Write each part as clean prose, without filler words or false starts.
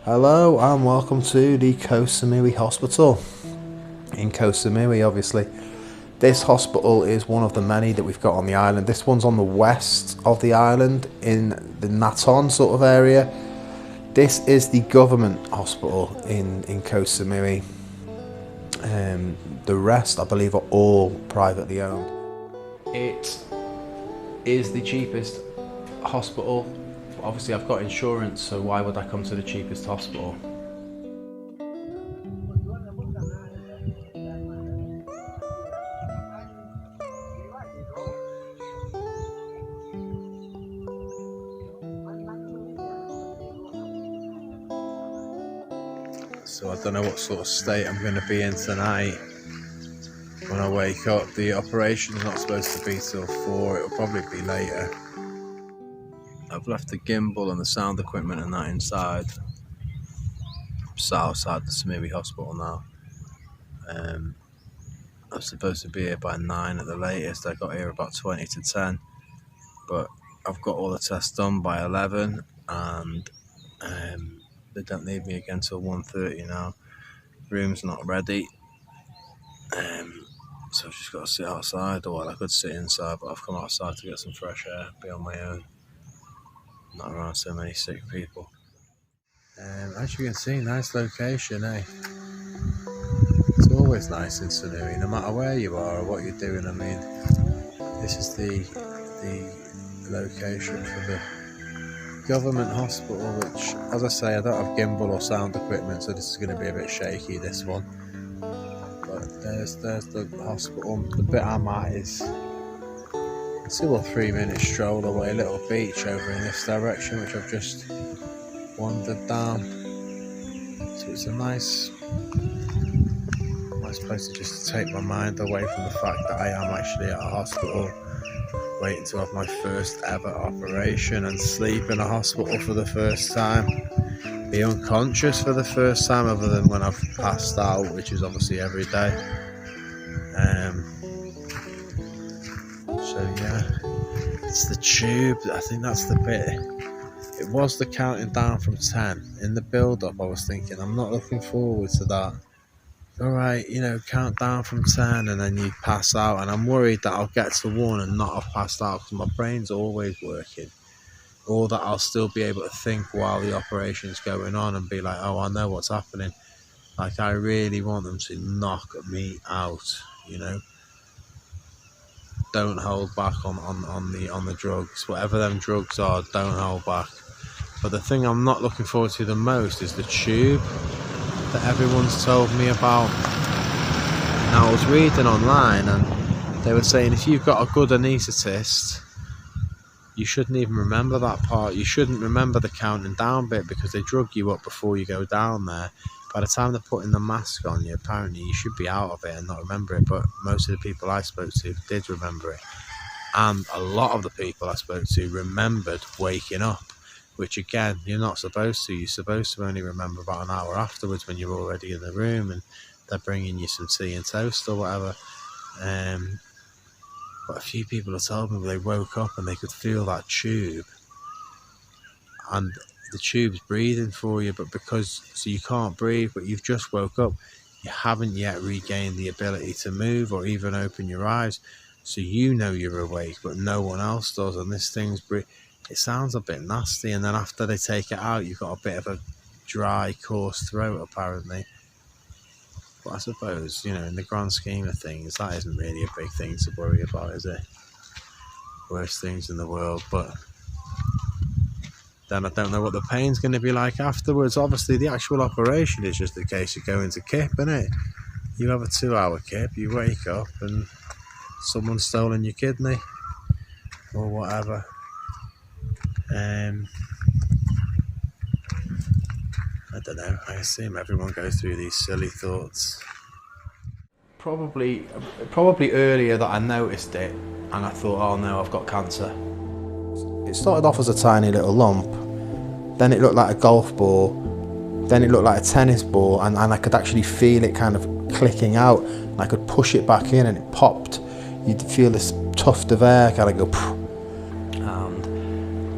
Hello and welcome to the Koh Samui Hospital in Koh Samui. Obviously this hospital is one of the many that we've got on the island. This one's on the west of the island in the Naton sort of area. This is the government hospital in Koh Samui. The rest I believe are all privately owned. It is the cheapest hospital. Obviously I've got insurance, so why would I come to the cheapest hospital? So I don't know what sort of state I'm going to be in tonight when I wake up. The operation's not supposed to be till 4, it'll probably be later. I've left the gimbal and the sound equipment and that inside. I'm sat outside the Samui Hospital now. I'm supposed to be here by 9 at the latest. I got here about 20 to 10, but I've got all the tests done by 11, and they don't need me again till 1:30 now. Room's not ready, so I've just got to sit outside. Or well, I could sit inside, but I've come outside to get some fresh air, be on my own, not around so many sick people. As you can see, nice location, eh? It's always nice in Samui, no matter where you are or what you're doing. I mean, this is the location for the government hospital, which, as I say, I don't have gimbal or sound equipment, so this is going to be a bit shaky, this one. But there's the hospital. The bit I'm at is 2 or 3 minute stroll away, a little beach over in this direction, which I've just wandered down. So it's a nice place to just take my mind away from the fact that I am actually at a hospital, waiting to have my first ever operation and sleep in a hospital for the first time, be unconscious for the first time, other than when I've passed out, which is obviously every day. So yeah, it's the tube. I think that's the bit. It was the counting down from 10. In the build-up I was thinking, I'm not looking forward to that. Alright, you know, count down from 10 and then you pass out, and I'm worried that I'll get to 1 and not have passed out, because my brain's always working, or that I'll still be able to think while the operation's going on and be like, oh, I know what's happening. Like, I really want them to knock me out, you know. Don't hold back on the drugs, whatever them drugs are. Don't hold back. But the thing I'm not looking forward to the most is the tube that everyone's told me about. Now, I was reading online and they were saying if you've got a good anaesthetist, you shouldn't even remember that part. You shouldn't remember the counting down bit, because they drug you up before you go down there. By the time they're putting the mask on you, apparently you should be out of it and not remember it. But most of the people I spoke to did remember it, and a lot of the people I spoke to remembered waking up, which again, you're not supposed to. You're supposed to only remember about an hour afterwards, when you're already in the room and they're bringing you some tea and toast or whatever. But a few people have told me they woke up and they could feel that tube, and the tube's breathing for you, but so you can't breathe, but you've just woke up, you haven't yet regained the ability to move or even open your eyes, so you know you're awake, but no one else does, and this thing's it sounds a bit nasty. And then after they take it out, you've got a bit of a dry, coarse throat, apparently. But I suppose, you know, in the grand scheme of things, that isn't really a big thing to worry about, is it? Worst things in the world. But then I don't know what the pain's going to be like afterwards. Obviously, the actual operation is just a case of going to kip, isn't it? You have a 2-hour kip, you wake up and someone's stolen your kidney or whatever. I don't know, I assume everyone goes through these silly thoughts. Probably earlier that I noticed it and I thought, oh no, I've got cancer. It started off as a tiny little lump, then it looked like a golf ball, then it looked like a tennis ball, and I could actually feel it kind of clicking out, and I could push it back in and it popped. You'd feel this tuft of air kind of go, and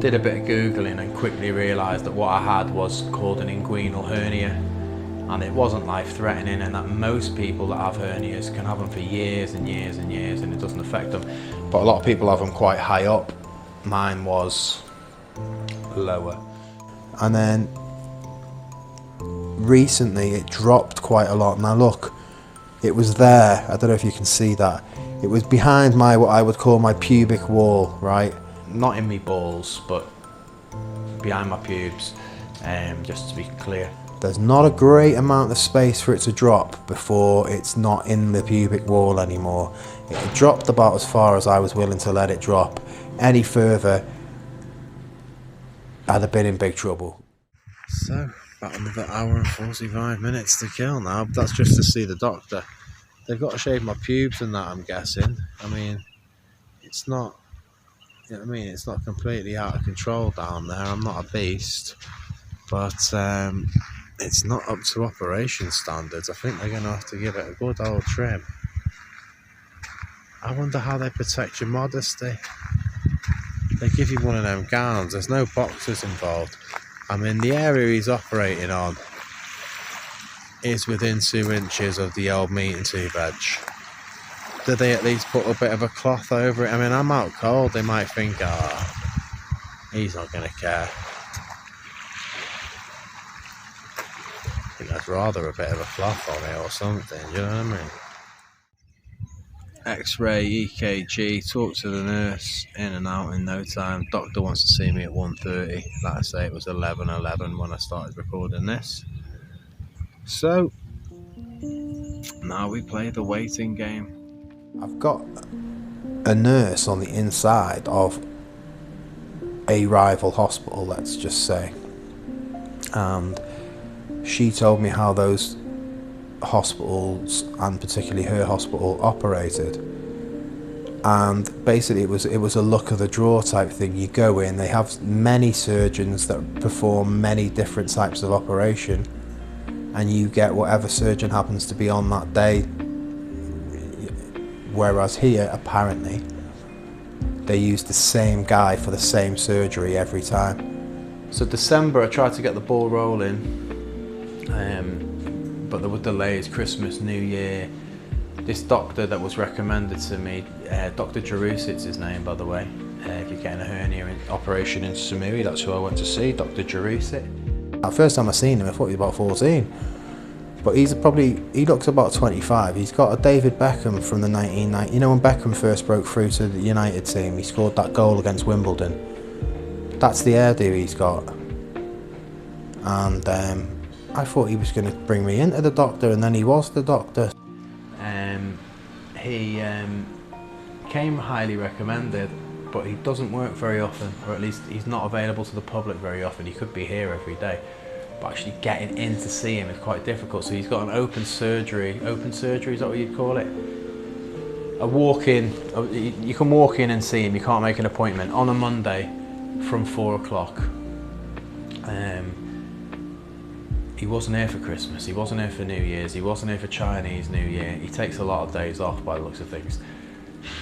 Did a bit of Googling and quickly realised that what I had was called an inguinal hernia, and it wasn't life-threatening, and that most people that have hernias can have them for years and years and years and it doesn't affect them. But a lot of people have them quite high up. Mine was lower. And then recently it dropped quite a lot. Now look, it was there, I don't know if you can see that. It was behind my, what I would call my pubic wall, right? Not in me balls, but behind my pubes, just to be clear. There's not a great amount of space for it to drop before it's not in the pubic wall anymore. It dropped about as far as I was willing to let it drop. Any further, I'd have been in big trouble. So, about another hour and 45 minutes to kill now. That's just to see the doctor. They've got to shave my pubes and that, I'm guessing. I mean, it's not, you know what I mean, it's not completely out of control down there. I'm not a beast, but it's not up to operation standards. I think they're going to have to give it a good old trim. I wonder how they protect your modesty. They give you one of them gowns. There's no boxers involved. I mean, the area he's operating on is within 2 inches of the old meat and two veg. Do they at least put a bit of a cloth over it? I mean, I'm out cold. They might think, he's not going to care. I think I'd rather a bit of a cloth on it or something, do you know what I mean? X-ray, EKG, talk to the nurse, in and out in no time. Doctor wants to see me at 1:30. Like I say, it was 11:11 when I started recording this. So, now we play the waiting game. I've got a nurse on the inside of a rival hospital, let's just say. And she told me how those hospitals, and particularly her hospital, operated. And basically it was a luck of the draw type thing. You go in, they have many surgeons that perform many different types of operation, and you get whatever surgeon happens to be on that day. Whereas here, apparently, they use the same guy for the same surgery every time. So December, I tried to get the ball rolling, but there were delays, Christmas, New Year. This doctor that was recommended to me, Dr. Jarusit's his name, by the way. If you're getting a hernia operation in Samui, that's who I went to see, Dr. Jarusit. The first time I seen him, I thought he was about 14. But he looks about 25. He's got a David Beckham from the 1990s. You know when Beckham first broke through to the United team, he scored that goal against Wimbledon. That's the hairdo he's got. And I thought he was going to bring me into the doctor, and then he was the doctor. He came highly recommended, but he doesn't work very often, or at least he's not available to the public very often. He could be here every day, but actually getting in to see him is quite difficult. So he's got an open surgery, is that what you'd call it? A walk-in, you can walk in and see him, you can't make an appointment, on a Monday from 4 o'clock. He wasn't here for Christmas, he wasn't here for New Year's, he wasn't here for Chinese New Year. He takes a lot of days off by the looks of things.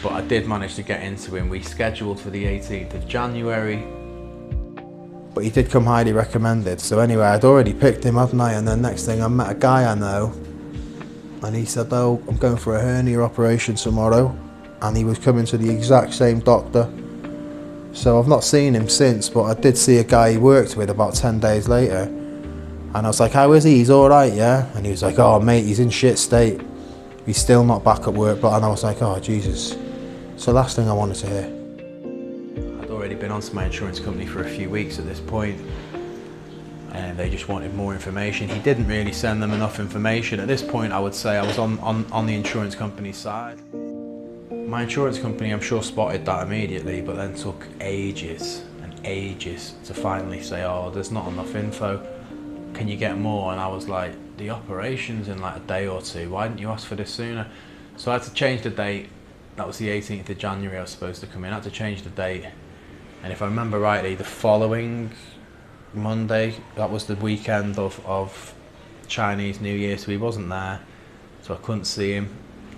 But I did manage to get into him. We scheduled for the 18th of January. But he did come highly recommended. So anyway, I'd already picked him, hadn't I? And then next thing, I met a guy I know, and he said, oh, I'm going for a hernia operation tomorrow. And he was coming to the exact same doctor. So I've not seen him since, but I did see a guy he worked with about 10 days later. And I was like, how is he? He's all right, yeah? And he was like, oh, mate, he's in shit state. He's still not back at work. And I was like, oh, Jesus. So last thing I wanted to hear. I'd already been onto my insurance company for a few weeks at this point, and they just wanted more information. He didn't really send them enough information. At this point, I would say I was on the insurance company's side. My insurance company, I'm sure, spotted that immediately, but then took ages and ages to finally say, oh, there's not enough info. Can you get more? And I was like, the operation's in like a day or two. Why didn't you ask for this sooner? So I had to change the date. That was the 18th of January I was supposed to come in. I had to change the date. And if I remember rightly, the following Monday, that was the weekend of Chinese New Year, so he wasn't there. So I couldn't see him.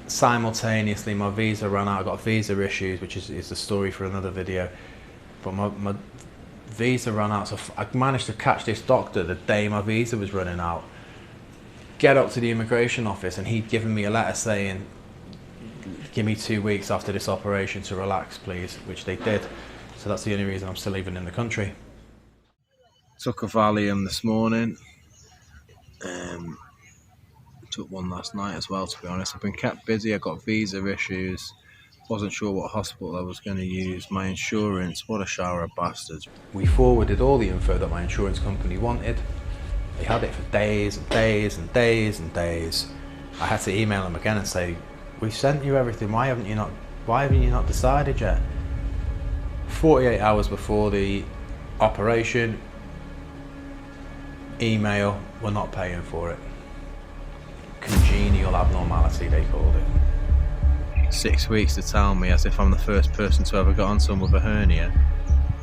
Simultaneously, my visa ran out. I got visa issues, which is the story for another video. But visa ran out, so I managed to catch this doctor the day my visa was running out. Get up to the immigration office, and he'd given me a letter saying, give me 2 weeks after this operation to relax, please, which they did. So that's the only reason I'm still even in the country. Took a Valium this morning. Took one last night as well, to be honest. I've been kept busy. I got visa issues. Wasn't sure what hospital I was going to use. My insurance, what a shower of bastards. We forwarded all the info that my insurance company wanted. They had it for days and days and days and days. I had to email them again and say, we've sent you everything, why haven't you not decided yet? 48 hours before the operation, email, we're not paying for it. Congenial abnormality, they called it. 6 weeks to tell me, as if I'm the first person to ever get on someone with a hernia.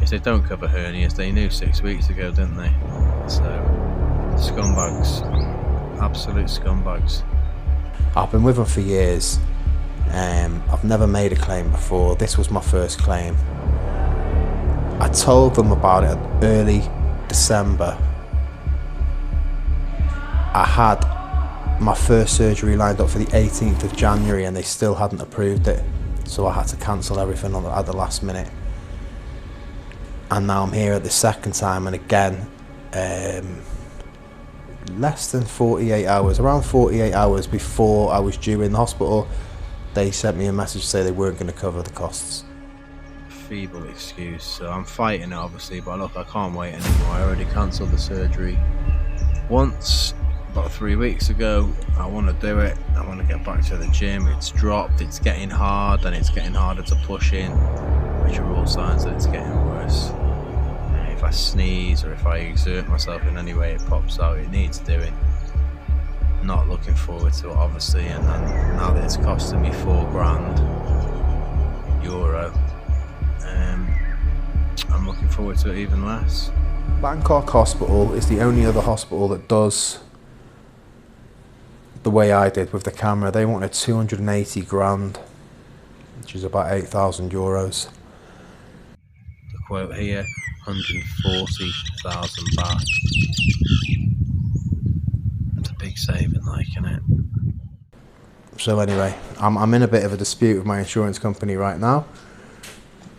If they don't cover hernias, they knew 6 weeks ago, didn't they? So, scumbags. Absolute scumbags. I've been with them for years. I've never made a claim before. This was my first claim. I told them about it in early December. I had my first surgery lined up for the 18th of January and they still hadn't approved it, so I had to cancel everything at the last minute. And now I'm here at the second time, and again, less than 48 hours, around 48 hours before I was due in the hospital, they sent me a message to say they weren't going to cover the costs. Feeble excuse, so I'm fighting it obviously, but look, I can't wait anymore. I already cancelled the surgery once, about 3 weeks ago. I want to do it. I want to get back to the gym. It's dropped, it's getting hard, and it's getting harder to push in, which are all signs that it's getting worse. If I sneeze or if I exert myself in any way, it pops out. It needs doing. Not looking forward to it obviously, and now that it's costing me €4,000, I'm looking forward to it even less. Bangkok Hospital is the only other hospital that does the way I did with the camera. They wanted 280 grand, which is about €8,000. The quote here, 140,000 baht. It's a big saving, like, isn't it? So anyway, I'm in a bit of a dispute with my insurance company right now.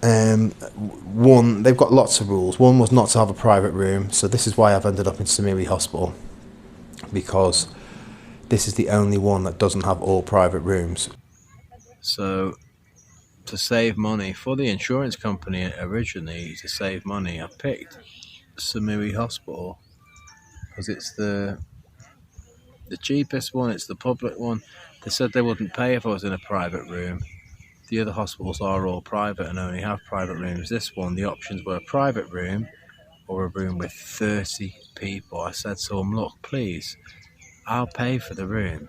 One, they've got lots of rules. One was not to have a private room, so this is why I've ended up in Samui Hospital, because this is the only one that doesn't have all private rooms. So to save money for the insurance company, originally to save money, I picked Samui Hospital because it's the cheapest one, it's the public one. They said they wouldn't pay if I was in a private room. The other hospitals are all private and only have private rooms. This one, the options were a private room or a room with 30 people. I said to them, look, please, I'll pay for the room.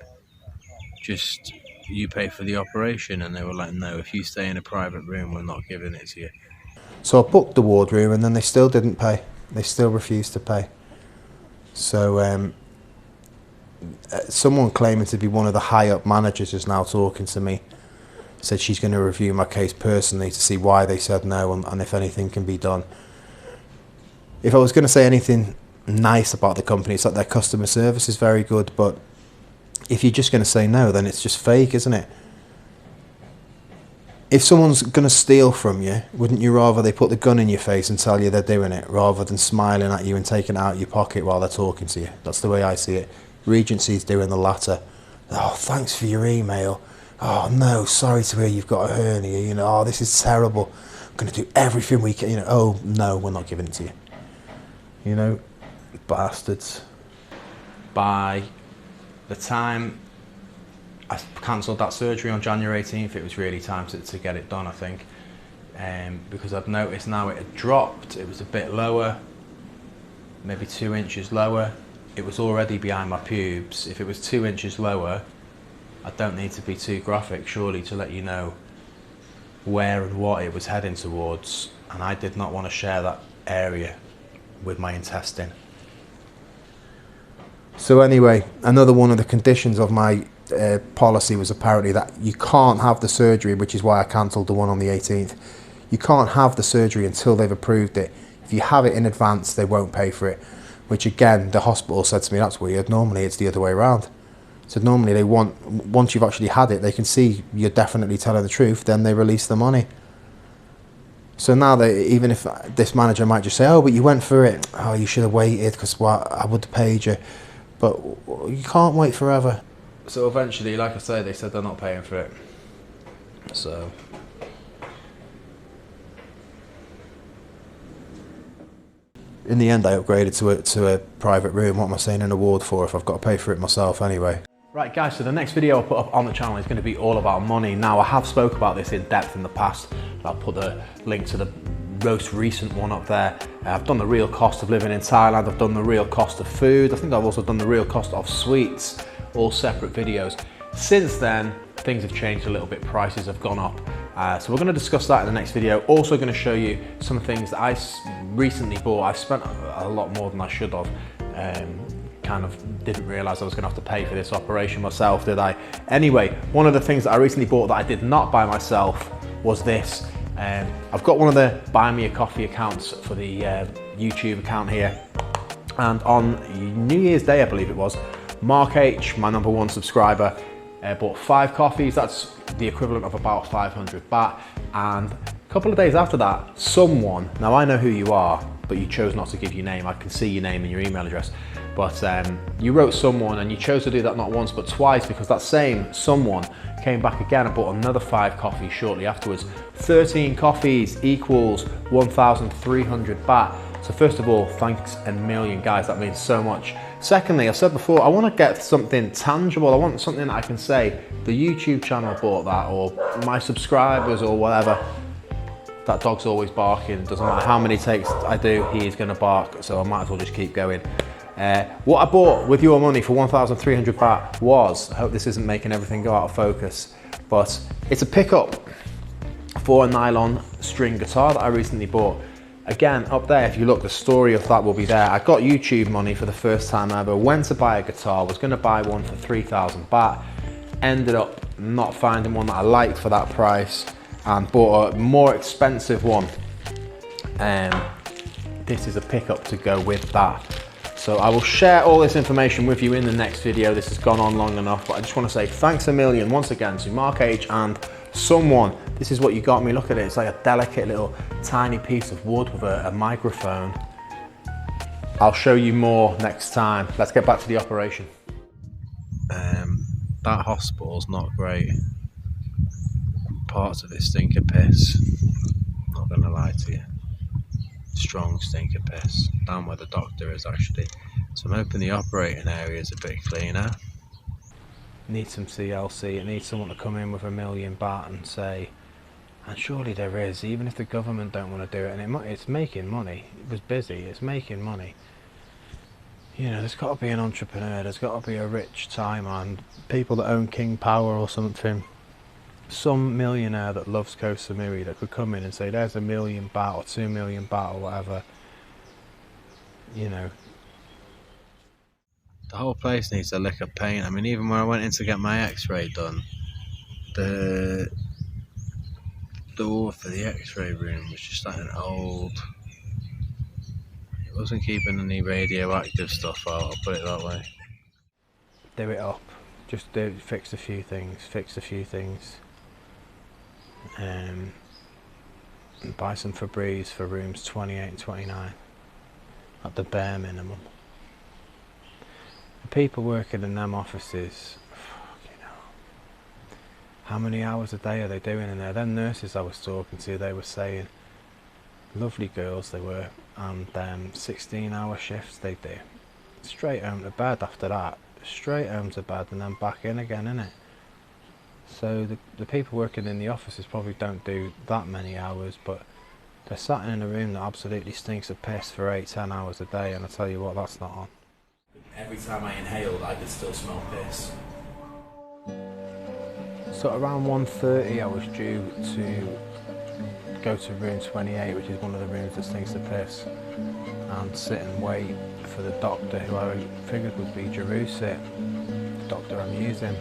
Just you pay for the operation. And they were like, no, if you stay in a private room, we're not giving it to you. So I booked the ward room and then they still didn't pay. They still refused to pay. So someone claiming to be one of the high-up managers is now talking to me. Said she's going to review my case personally to see why they said no and if anything can be done. If I was going to say anything nice about the company, it's that their customer service is very good, but if you're just going to say no, then it's just fake, isn't it? If someone's going to steal from you, wouldn't you rather they put the gun in your face and tell you they're doing it, rather than smiling at you and taking it out of your pocket while they're talking to you? That's the way I see it. Regency's doing the latter. Oh, thanks for your email. Oh no, sorry to hear you've got a hernia, you know, oh, this is terrible. I'm going to do everything we can, you know, oh no, we're not giving it to you. You know, bastards. By the time I cancelled that surgery on January 18th, it was really time to get it done, I think. Because I've noticed now it had dropped, it was a bit lower, maybe 2 inches lower. It was already behind my pubes. If it was 2 inches lower, I don't need to be too graphic, surely, to let you know where and what it was heading towards, and I did not want to share that area with my intestine. So anyway, another one of the conditions of my policy was apparently that you can't have the surgery, which is why I cancelled the one on the 18th. You can't have the surgery until they've approved it. If you have it in advance, they won't pay for it, which again, the hospital said to me, that's weird. Normally it's the other way around. So normally they want, once you've actually had it, they can see you're definitely telling the truth, then they release the money. So now, even if this manager might just say, oh, but you went for it, oh, you should have waited, because I would have paid you. But you can't wait forever. So eventually, like I say, they said they're not paying for it. So in the end, I upgraded to a private room. What am I saying an award for if I've got to pay for it myself anyway? Right guys, so the next video I'll put up on the channel is going to be all about money. Now, I have spoke about this in depth in the past. I'll put the link to the most recent one up there. I've done the real cost of living in Thailand. I've done the real cost of food. I think I've also done the real cost of sweets, all separate videos. Since then, things have changed a little bit. Prices have gone up. So we're going to discuss that in the next video. Also going to show you some things that I recently bought. I spent a lot more than I should have. Kind of didn't realise I was going to have to pay for this operation myself, did I? Anyway, one of the things that I recently bought that I did not buy myself was this. I've got one of the Buy Me a Coffee accounts for the YouTube account here. And on New Year's Day, I believe it was, Mark H, my #1 subscriber, bought 5 coffees. That's the equivalent of about 500 baht. And a couple of days after that, someone, now I know who you are, but you chose not to give your name. I can see your name and your email address. But you wrote someone and you chose to do that not once but twice, because that same someone came back again and bought another 5 coffees shortly afterwards. 13 coffees equals 1,300 baht. So first of all, thanks a million, guys. That means so much. Secondly, I said before, I want to get something tangible. I want something that I can say, the YouTube channel bought that, or my subscribers, or whatever. That dog's always barking. Doesn't matter how many takes I do, he is going to bark. So I might as well just keep going. What I bought with your money for 1,300 baht was, I hope this isn't making everything go out of focus, but it's a pickup for a nylon string guitar that I recently bought. Again, up there, if you look, the story of that will be there. I got YouTube money for the first time ever, went to buy a guitar, was going to buy one for 3,000 baht, ended up not finding one that I liked for that price, and bought a more expensive one. This is a pickup to go with that. So I will share all this information with you in the next video. This has gone on long enough, but I just want to say thanks a million once again to Mark H and someone. This is what you got me. Look at it. It's like a delicate little tiny piece of wood with a microphone. I'll show you more next time. Let's get back to the operation. That hospital's not great. Parts of it stink of piss. Not gonna lie to you. Strong stink of piss. Down where the doctor is actually. So I'm hoping the operating area is a bit cleaner. Need some CLC. It needs someone to come in with $1 million baht and say, and surely there is, even if the government don't want to do it, and it's making money. It was busy. It's making money. You know, there's got to be an entrepreneur. There's got to be a rich Thai man, people that own King Power or something. Some millionaire that loves Koh Samui that could come in and say, there's $1 million baht or 2 million baht or whatever. You know. The whole place needs a lick of paint. I mean, even when I went in to get my x-ray done, the door for the x-ray room was just like an old... It wasn't keeping any radioactive stuff out, I'll put it that way. Do it up. Just fix a few things. Buy some Febreze for rooms 28 and 29 at the bare minimum. The people working in them offices, fucking hell, how many hours a day are they doing in there? Them nurses I was talking to, they were saying, lovely girls they were, and 16-hour shifts they do. Straight home to bed after that, straight home to bed and then back in again, innit? So the people working in the offices probably don't do that many hours, but they're sat in a room that absolutely stinks of piss for 8-10 hours a day, and I tell you what, that's not on. Every time I inhaled, I could still smell piss. So around 1:30 I was due to go to room 28, which is one of the rooms that stinks of piss, and sit and wait for the doctor, who I figured would be Jarusit, the doctor I'm using.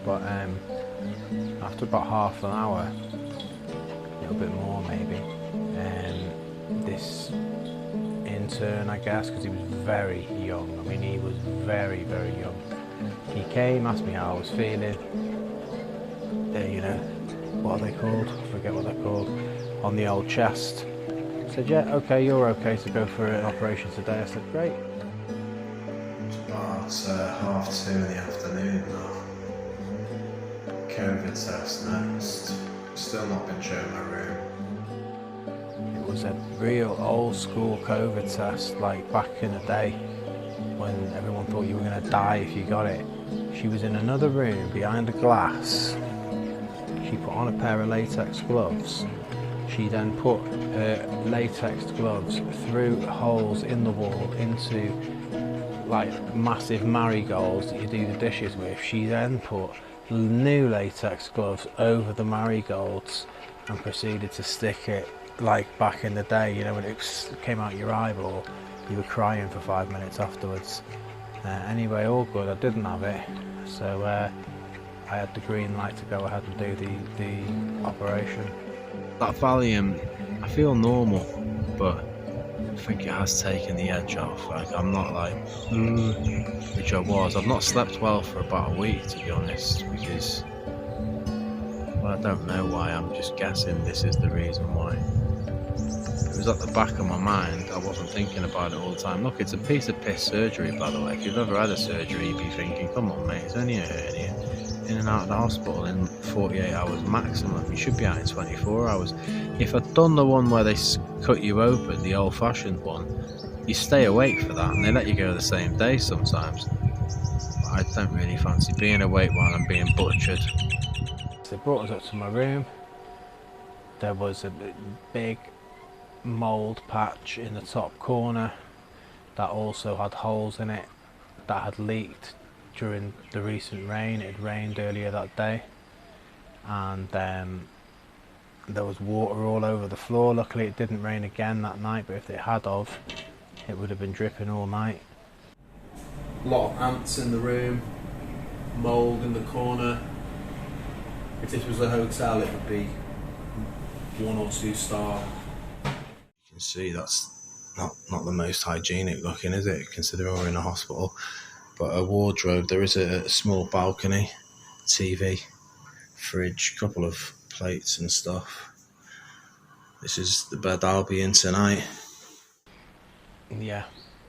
But after about half an hour, a little bit more maybe, this intern, I guess, because he was very young. I mean, he was very, very young. He came, asked me how I was feeling. You know, what are they called? I forget what they're called. On the old chest. Said, yeah, okay, you're okay to go for an operation today. I said, great. It's 2:30 in the afternoon now. COVID test next. Still not been shown my room. It was a real old school COVID test, like back in the day when everyone thought you were going to die if you got it. She was in another room behind a glass. She put on a pair of latex gloves. She then put her latex gloves through holes in the wall into like massive marigolds that you do the dishes with. She then put new latex gloves over the marigolds and proceeded to stick it like back in the day, you know, when it came out your eyeball, you were crying for 5 minutes afterwards. Anyway, all good, I didn't have it, so I had the green light to go ahead and do the operation. That Valium, I feel normal, but I think it has taken the edge off. Like, I'm not like, which I was. I've not slept well for about a week, to be honest, because, well, I don't know why. I'm just guessing this is the reason why. It was at the back of my mind. I wasn't thinking about it all the time. Look, it's a piece of piss surgery, by the way. If you've ever had a surgery, you'd be thinking, come on, mate, it's only a hernia. In and out of the hospital in 48 hours maximum. You should be out in 24 hours. If I'd done the one where they cut you open, the old-fashioned one, you stay awake for that, and they let you go the same day sometimes. I don't really fancy being awake while I'm being butchered. They brought us up to my room. There was a big mould patch in the top corner that also had holes in it that had leaked during the recent rain. It had rained earlier that day, and there was water all over the floor. Luckily it didn't rain again that night, but if it had of, it would have been dripping all night. A lot of ants in the room, mould in the corner. If this was a hotel, it would be 1 or 2 star. You can see that's not the most hygienic looking, is it, considering we're in a hospital? But a wardrobe, there is a small balcony, TV, fridge, couple of plates and stuff. This is the bed I'll be in tonight. Yeah,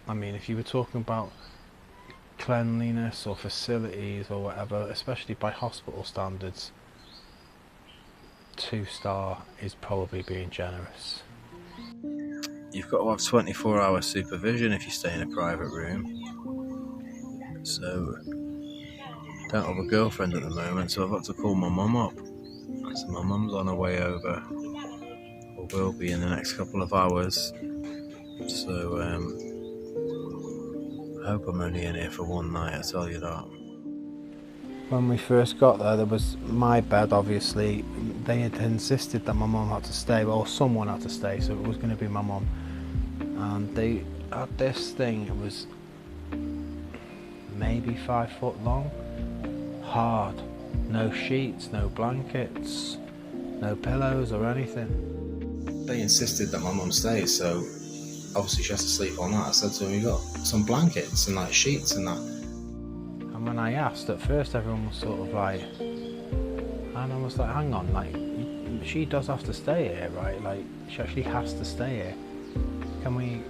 I mean, if you were talking about cleanliness or facilities or whatever, especially by hospital standards, 2 star is probably being generous. You've got to have 24-hour supervision if you stay in a private room. So, don't have a girlfriend at the moment, so I've got to call my mum up. So my mum's on her way over, or will be in the next couple of hours. So, I hope I'm only in here for one night, I tell you that. When we first got there was my bed, obviously. They had insisted that my mum had to stay, or someone had to stay, so it was going to be my mum. And they had this thing, it was maybe 5 foot long, hard, no sheets, no blankets, no pillows or anything. They insisted that my mum stays, so obviously she has to sleep all night. I said to them, you got some blankets and like sheets and that. And when I asked, at first everyone was sort of like, and I was like, hang on, like, she does have to stay here, right? Like, she actually has to stay here. Can we,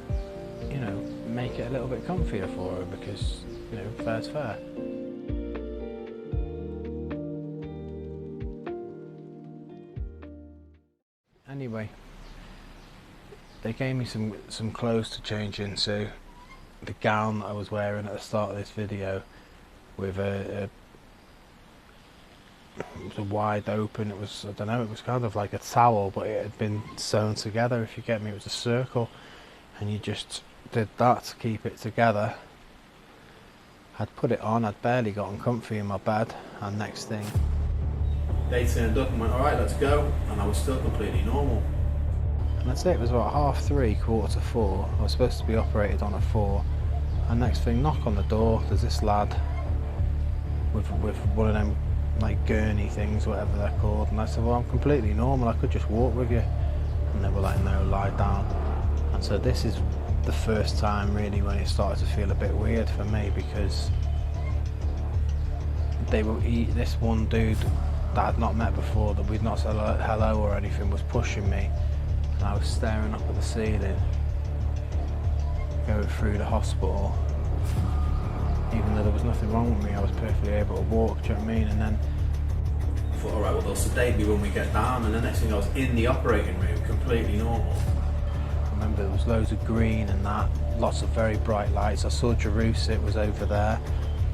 you know, make it a little bit comfier for her, because, you know, fair's fair. Anyway, they gave me some clothes to change into. The gown that I was wearing at the start of this video, with it was a wide open, it was, I don't know, it was kind of like a towel, but it had been sewn together, if you get me. It was a circle, and you just did that to keep it together. I'd put it on, I'd barely gotten comfy in my bed, and next thing, they turned up and went, alright, let's go, and I was still completely normal. And that's it, it was about 3:30, 4:45, I was supposed to be operated on at 4, and next thing, knock on the door, there's this lad with one of them like gurney things, whatever they're called, and I said, well, I'm completely normal, I could just walk with you. And they were like, no, lie down. And so this is the first time really when it started to feel a bit weird for me, because this one dude that I'd not met before, that we'd not said hello or anything, was pushing me, and I was staring up at the ceiling going through the hospital. Even though there was nothing wrong with me, I was perfectly able to walk, do you know what I mean? And then I thought, alright, well they'll sedate me when we get down, and the next thing I was in the operating room, completely normal. I remember there was loads of green and that, lots of very bright lights. I saw Jarusit was over there,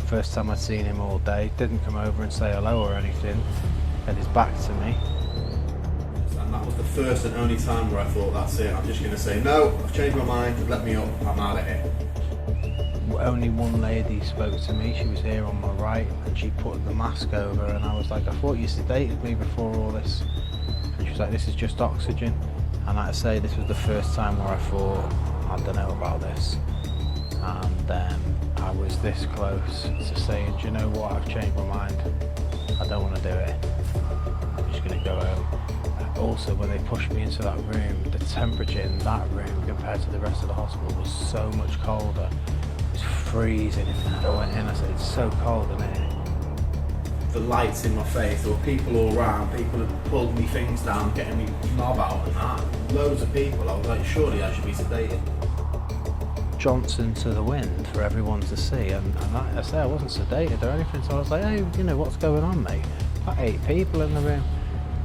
first time I'd seen him all day, didn't come over and say hello or anything, had his back to me. And that was the first and only time where I thought, that's it, I'm just going to say, no, I've changed my mind, let me up, I'm out of here. Only one lady spoke to me, she was here on my right, and she put the mask over, and I was like, I thought you sedated me before all this. And she was like, this is just oxygen. And like I say, this was the first time where I thought, I don't know about this. And I was this close to saying, do you know what, I've changed my mind, I don't want to do it, I'm just going to go home. Also, when they pushed me into that room, the temperature in that room compared to the rest of the hospital was so much colder. It was freezing in there. I went in, I said, it's so cold in here. The lights in my face, there were people all around, people had pulled me things down, getting me knob out and that. Loads of people, I was like, surely I should be sedated. Johnson to the wind for everyone to see, and like I say, I wasn't sedated or anything, so I was like, hey, you know, what's going on, mate? About 8 people in the room,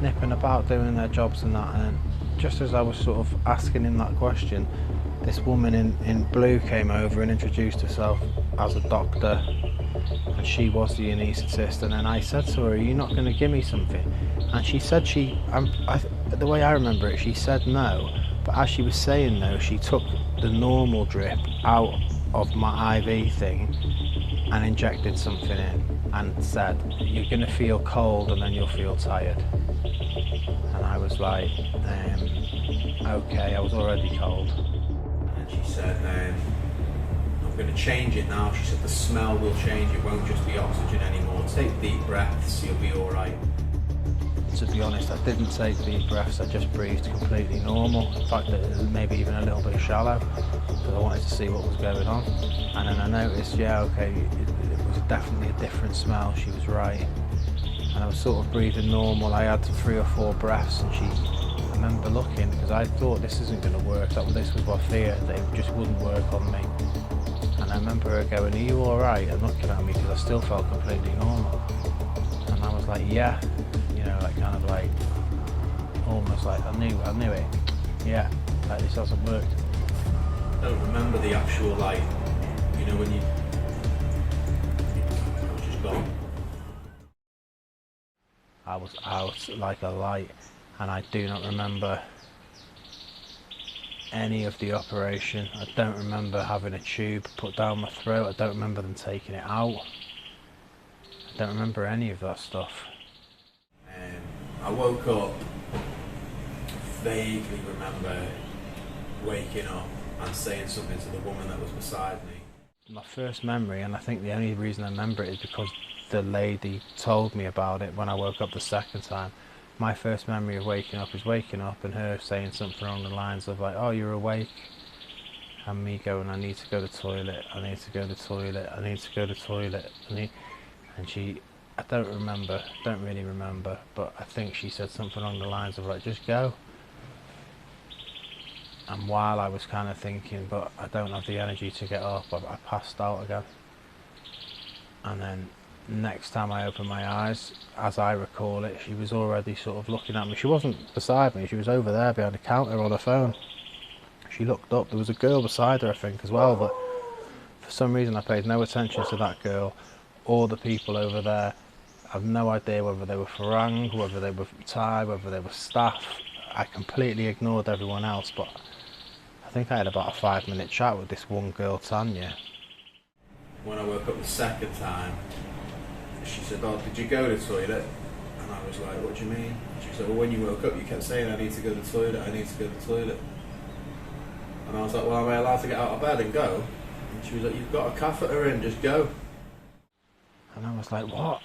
nipping about, doing their jobs and that, and just as I was sort of asking him that question, this woman in blue came over and introduced herself as a doctor, and she was the anaesthetist. And then I said to her, are you not going to give me something? And she said the way I remember it, she said no, but as she was saying no, she took the normal drip out of my IV thing and injected something in and said, you're going to feel cold and then you'll feel tired. And I was like, okay, I was already cold. And she said, I'm going to change it now. She said the smell will change, it won't just be oxygen anymore. Take deep breaths, you'll be alright. To be honest, I didn't take deep breaths, I just breathed completely normal. In fact, maybe even a little bit shallow, because I wanted to see what was going on. And then I noticed, yeah, okay, it was definitely a different smell, she was right. And I was sort of breathing normal. I had 3 or 4 breaths, and I remember looking, because I thought this isn't going to work, this was my fear, that it just wouldn't work on me. And I remember her going, are you alright? And looking at me, because I still felt completely normal. And I was like, yeah. You know, like kind of like, almost like I knew it. Yeah, like this hasn't worked. I don't remember the actual like, you know, when I was just gone. I was out like a light, and I do not remember any of the operation. I don't remember having a tube put down my throat. I don't remember them taking it out. I don't remember any of that stuff. I woke up, vaguely remember waking up and saying something to the woman that was beside me. My first memory, and I think the only reason I remember it is because the lady told me about it when I woke up the second time. My first memory of waking up is waking up and her saying something along the lines of like, oh, you're awake, and me going, I need to go to the toilet, I need to go to the toilet, I need to go to the toilet, and she, I don't really remember, but I think she said something along the lines of like, just go. And while I was kind of thinking, but I don't have the energy to get up, I passed out again. And then next time I opened my eyes, as I recall it, she was already sort of looking at me. She wasn't beside me, she was over there behind the counter on her phone. She looked up, there was a girl beside her I think as well, but for some reason I paid no attention to that girl or the people over there. I have no idea whether they were Farang, whether they were Thai, whether they were staff. I completely ignored everyone else, but I think I had about a 5-minute chat with this one girl, Tanya. When I woke up the second time, she said, oh, did you go to the toilet? And I was like, what do you mean? She said, well, when you woke up you kept saying, I need to go to the toilet, I need to go to the toilet. And I was like, well, am I allowed to get out of bed and go? And she was like, you've got a catheter in, just go. And I was like, what?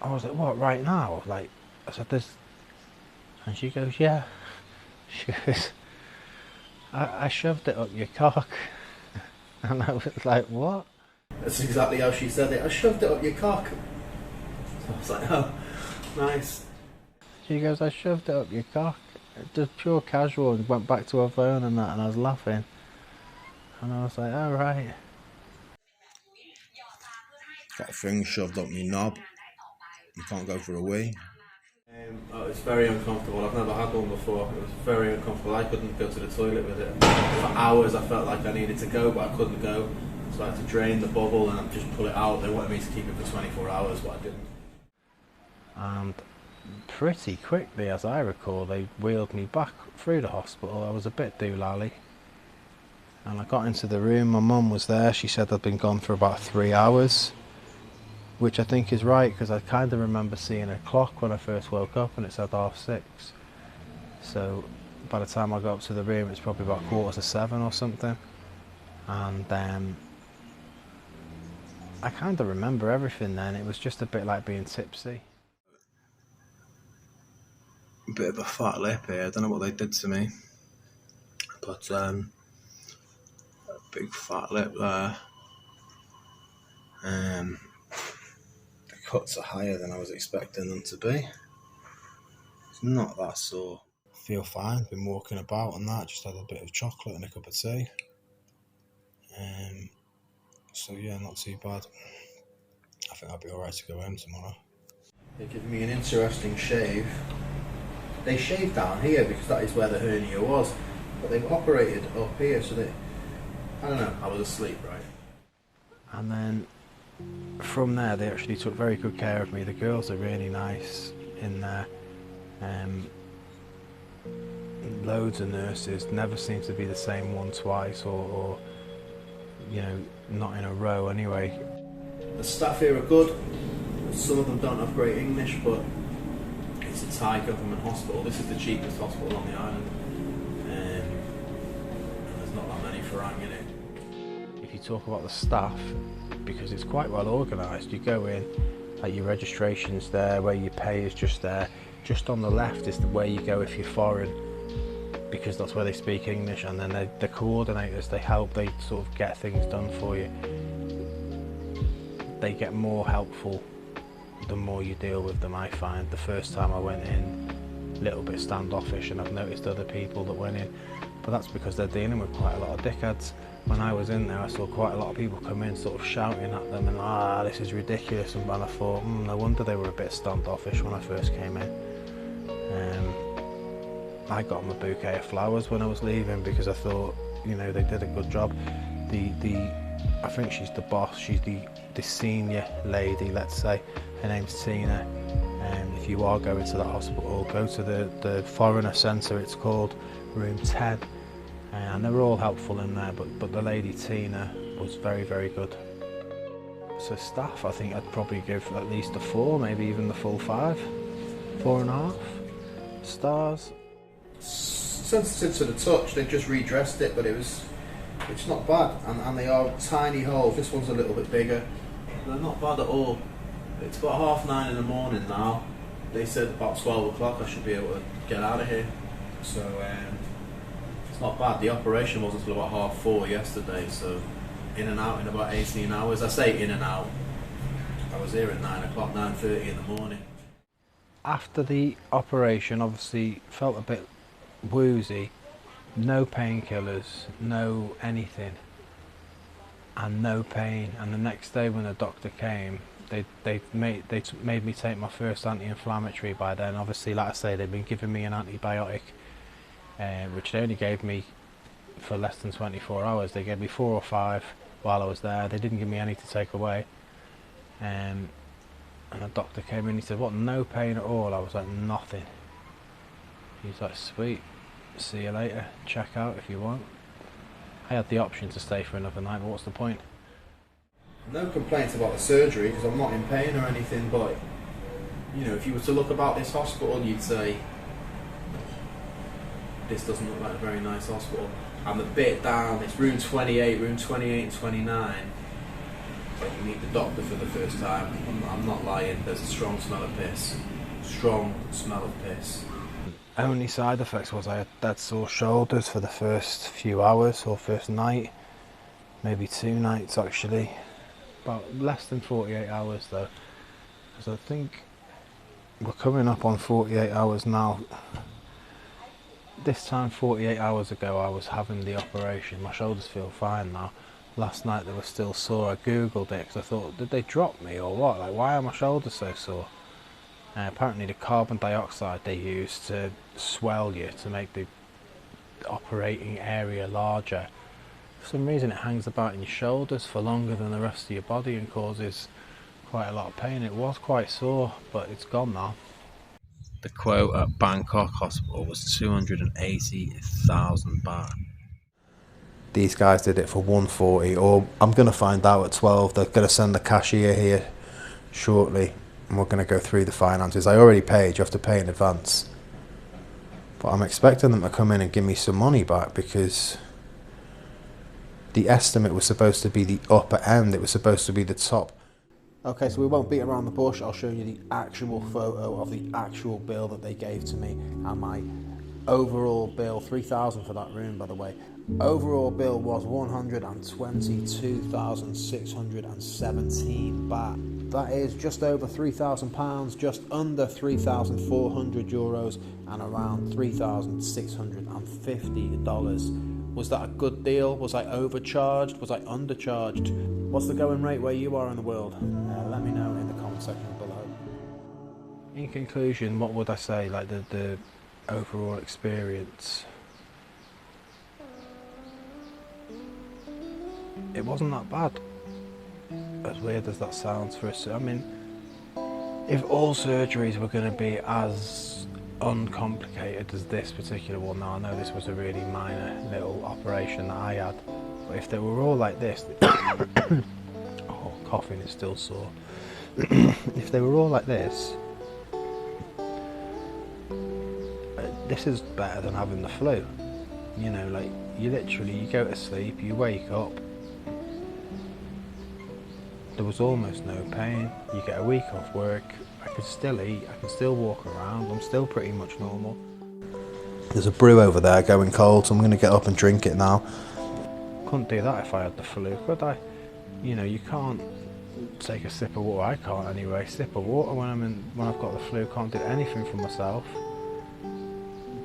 I was like, what, right now? Like, I said, this. And she goes, yeah. She goes, I shoved it up your cock. And I was like, what? That's exactly how she said it. I shoved it up your cock. So I was like, oh, nice. She goes, I shoved it up your cock. Just pure casual, and went back to her phone and that, and I was laughing. And I was like, oh, right. Got a thing shoved up my knob. You can't go for a wee. Oh, it's very uncomfortable. I've never had one before. It was very uncomfortable. I couldn't go to the toilet with it. For hours I felt like I needed to go, but I couldn't go. So I had to drain the bubble and just pull it out. They wanted me to keep it for 24 hours, but I didn't. And pretty quickly, as I recall, they wheeled me back through the hospital. I was a bit doolally. And I got into the room. My mum was there. She said I'd been gone for about 3 hours. Which I think is right, because I kind of remember seeing a clock when I first woke up and it said 6:30. So by the time I got up to the room, it's probably about 7:15 or something. And I kind of remember everything then. It was just a bit like being tipsy. A bit of a fat lip here. I don't know what they did to me, but a big fat lip there. Cuts are higher than I was expecting them to be. It's not that sore. Feel fine, been walking about and that, just had a bit of chocolate and a cup of tea. So yeah, not too bad. I think I'll be alright to go home tomorrow. They give me an interesting shave. They shaved down here because that is where the hernia was, but they've operated up here, so I don't know, I was asleep, right? And then from there they actually took very good care of me. The girls are really nice in there. Loads of nurses, never seems to be the same one twice, or you know, not in a row anyway. The staff here are good. Some of them don't have great English, but it's a Thai government hospital. This is the cheapest hospital on the island, and there's not that many Farang in it. If you talk about the staff, because it's quite well organised, you go in, like your registration's there, where you pay is just there. Just on the left is the way you go if you're foreign, because that's where they speak English, and then the coordinators, they help, they sort of get things done for you. They get more helpful the more you deal with them, I find. The first time I went in, a little bit standoffish, and I've noticed other people that went in, but that's because they're dealing with quite a lot of dickheads. When I was in there, I saw quite a lot of people come in sort of shouting at them and, this is ridiculous, and I thought, no wonder they were a bit standoffish when I first came in. I got them a bouquet of flowers when I was leaving, because I thought, you know, they did a good job. I think she's the boss, she's the senior lady, let's say. Her name's Tina. If you are going to the hospital, go to the foreigner centre, it's called, room 10. And they were all helpful in there, but the lady Tina was very, very good. So staff, I think I'd probably give at least a 4, maybe even the full 5, 4.5 stars. Sensitive to the touch, they've just redressed it, but it's not bad, and they are tiny holes. This one's a little bit bigger. They're not bad at all. It's about 9:30 in the morning now. They said about 12 o'clock I should be able to get out of here, so it's not bad. The operation wasn't until about 4:30 yesterday, so in and out in about 18 hours. I say in and out. I was here at 9 o'clock, 9:30 in the morning. After the operation, obviously felt a bit woozy, no painkillers, no anything, and no pain. And the next day when the doctor came, they made me take my first anti-inflammatory. By then, obviously, like I say, they've been giving me an antibiotic, which they only gave me for less than 24 hours. They gave me 4 or 5 while I was there. They didn't give me any to take away. And the doctor came in, he said, what, no pain at all? I was like, nothing. He's like, sweet, see you later, check out if you want. I had the option to stay for another night, but what's the point? No complaints about the surgery, because I'm not in pain or anything, but you know, if you were to look about this hospital, you'd say, this doesn't look like a very nice hospital. And the bit down, it's room 28 and 29, when you meet the doctor for the first time, I'm not lying, there's a strong smell of piss. Strong smell of piss. only side effects was I had dead sore shoulders for the first few hours, or first night, maybe 2 nights actually. About less than 48 hours though, because I think we're coming up on 48 hours now. This time 48 hours ago I was having the operation. My shoulders feel fine now. Last night they were still sore. I googled it because I thought, did they drop me or what? Like, why are my shoulders so sore? Apparently the carbon dioxide they use to swell you, to make the operating area larger, for some reason it hangs about in your shoulders for longer than the rest of your body and causes quite a lot of pain. It was quite sore, but it's gone now. The quote at Bangkok Hospital was 280,000 baht. These guys did it for 140, or I'm going to find out at 12. They're going to send the cashier here shortly and we're going to go through the finances. I already paid, you have to pay in advance. But I'm expecting them to come in and give me some money back, because the estimate was supposed to be the upper end, it was supposed to be the top. Okay, so we won't beat around the bush. I'll show you the actual photo of the actual bill that they gave to me, and my overall bill, 3,000 for that room by the way. Overall bill was 122,617 baht. That is just over £3,000, just under 3,400 euros, and around $3,650. Was that a good deal? Was I overcharged? Was I undercharged? What's the going rate where you are in the world? Let me know in the comment section below. In conclusion, what would I say, like the overall experience? It wasn't that bad, as weird as that sounds for us. I mean, if all surgeries were going to be as uncomplicated as this particular one, now I know this was a really minor little operation that I had, but if they were all like this, oh, coughing is still sore. If they were all like this is better than having the flu. You know, like, you go to sleep, you wake up, there was almost no pain. You get a week off work, I can still eat, I can still walk around, I'm still pretty much normal. There's a brew over there going cold, so I'm going to get up and drink it now. Couldn't do that if I had the flu, could I? You know, you can't take a sip of water. I can't anyway. Sip of water when I've got the flu. Can't do anything for myself.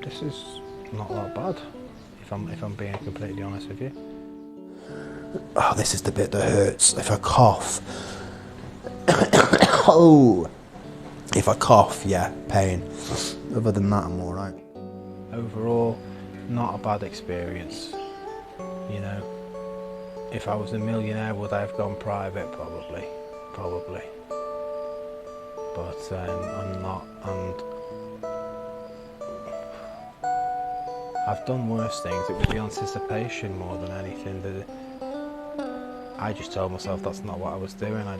This is not that bad, if I'm being completely honest with you. Oh, this is the bit that hurts. If I cough. Oh, if I cough, yeah, pain. Other than that, I'm all right. Overall, not a bad experience. You know, if I was a millionaire, would I have gone private? Probably. But I'm not, and I've done worse things. It was the anticipation more than anything. I just told myself that's not what I was doing. I'm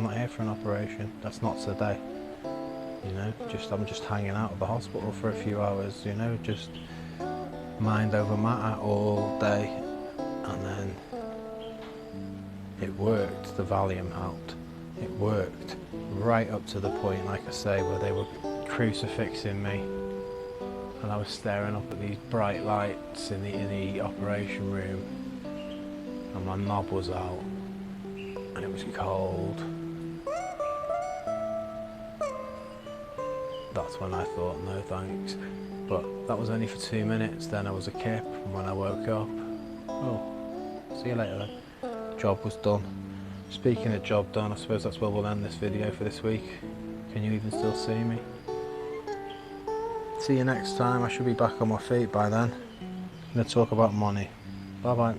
not here for an operation. That's not today. You know, I'm just hanging out at the hospital for a few hours. You know, just mind over matter all day, and then it worked. The Valium helped. It worked right up to the point, like I say, where they were crucifixing me, and I was staring up at these bright lights in the operation room, and my knob was out, and it was cold. That's when I thought, no thanks. But that was only for 2 minutes, then I was a kip, and when I woke up, oh, see you later then. Job was done. Speaking of job done, I suppose that's where we'll end this video for this week. Can you even still see me? See you next time. I should be back on my feet by then. I'm going to talk about money. Bye bye.